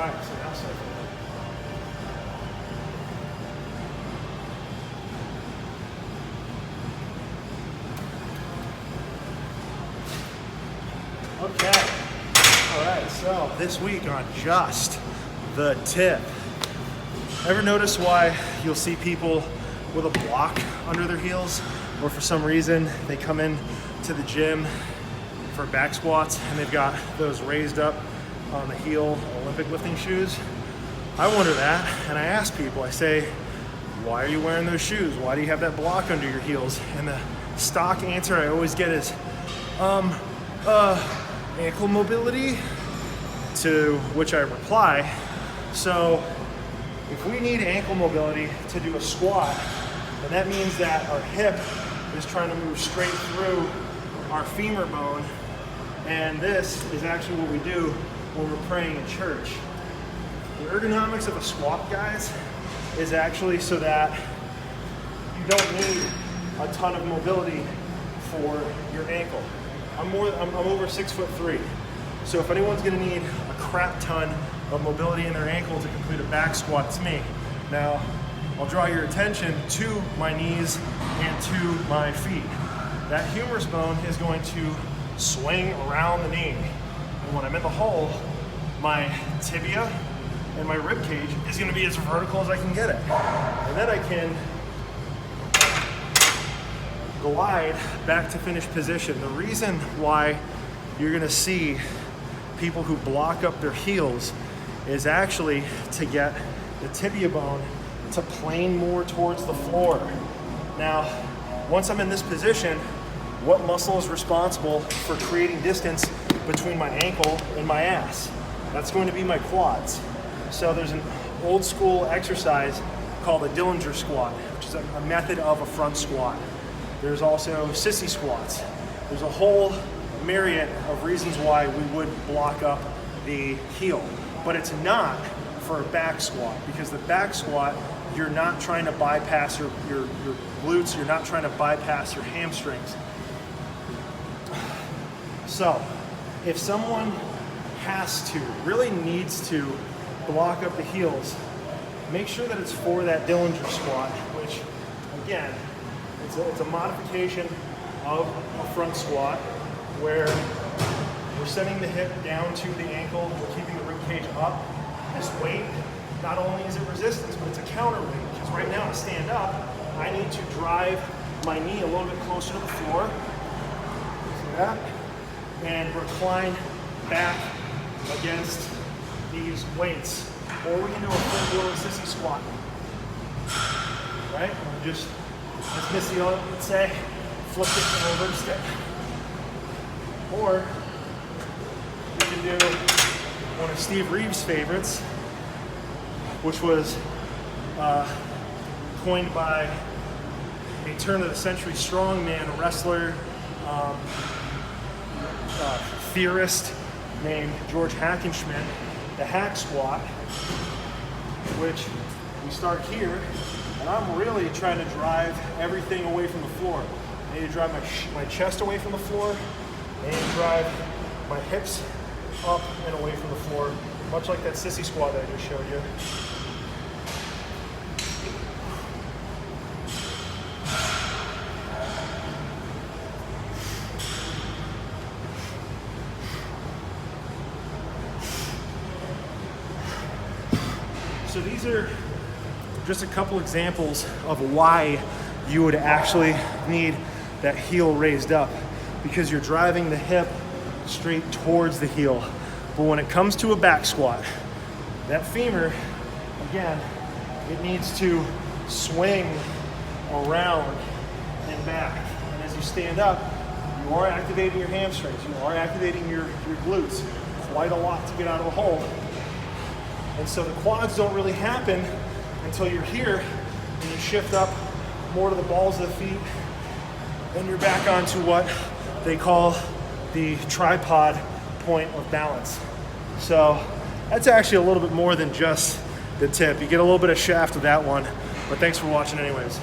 right, so now cycle. Okay. All right, so this week on Just the Tip. Ever notice why you'll see people with a block under their heels, or for some reason they come in to the gym for back squats and they've got those raised up on the heel Olympic lifting shoes? I wonder that, and I ask people, I say, why are you wearing those shoes? Why do you have that block under your heels? And the stock answer I always get is, ankle mobility, to which I reply, so if we need ankle mobility to do a squat, then that means that our hip is trying to move straight through our femur bone, and this is actually what we do when we're praying in church. The ergonomics of a squat, guys, is actually so that you don't need a ton of mobility for your ankle. I'm over 6'3", so if anyone's gonna need a crap ton of mobility in their ankle to complete a back squat, it's me. Now, I'll draw your attention to my knees and to my feet. That humerus bone is going to swing around the knee, and when I'm in the hole, my tibia and my rib cage is gonna be as vertical as I can get it. And then I can glide back to finished position. The reason why you're gonna see people who block up their heels is actually to get the tibia bone to plane more towards the floor. Now, once I'm in this position, what muscle is responsible for creating distance between my ankle and my ass? That's going to be my quads. So there's an old school exercise called a Dillinger squat, which is a method of a front squat. There's also sissy squats. There's a whole myriad of reasons why we would block up the heel, but it's not for a back squat, because the back squat, you're not trying to bypass your glutes, you're not trying to bypass your hamstrings. So if someone has to, really needs to block up the heels, make sure that it's for that Dillinger squat, which again, it's a modification of a front squat where we're setting the hip down to the ankle, we're keeping the rib cage up. This weight, not only is it resistance, but it's a counterweight, because right now to stand up, I need to drive my knee a little bit closer to the floor, see that? And recline back against these weights. Or we can do a full blown sissy squat, right? Just, as Missy would say, flip it and reverse it. Or we can do one of Steve Reeves' favorites, which was coined by a turn-of-the-century strongman, a wrestler, theorist named George Hackenschmidt, the hack squat, which we start here, and I'm really trying to drive everything away from the floor. I need to drive my chest away from the floor, I need to drive my hips up and away from the floor, much like that sissy squat that I just showed you. So these are just a couple examples of why you would actually need that heel raised up, because you're driving the hip straight towards the heel. But when it comes to a back squat, that femur, again, it needs to swing around and back. And as you stand up, you are activating your hamstrings, you are activating your glutes quite a lot to get out of the hole. And so the quads don't really happen until you're here and you shift up more to the balls of the feet, and you're back onto what they call the tripod point of balance. So that's actually a little bit more than just the tip. You get a little bit of shaft with that one, but thanks for watching anyways.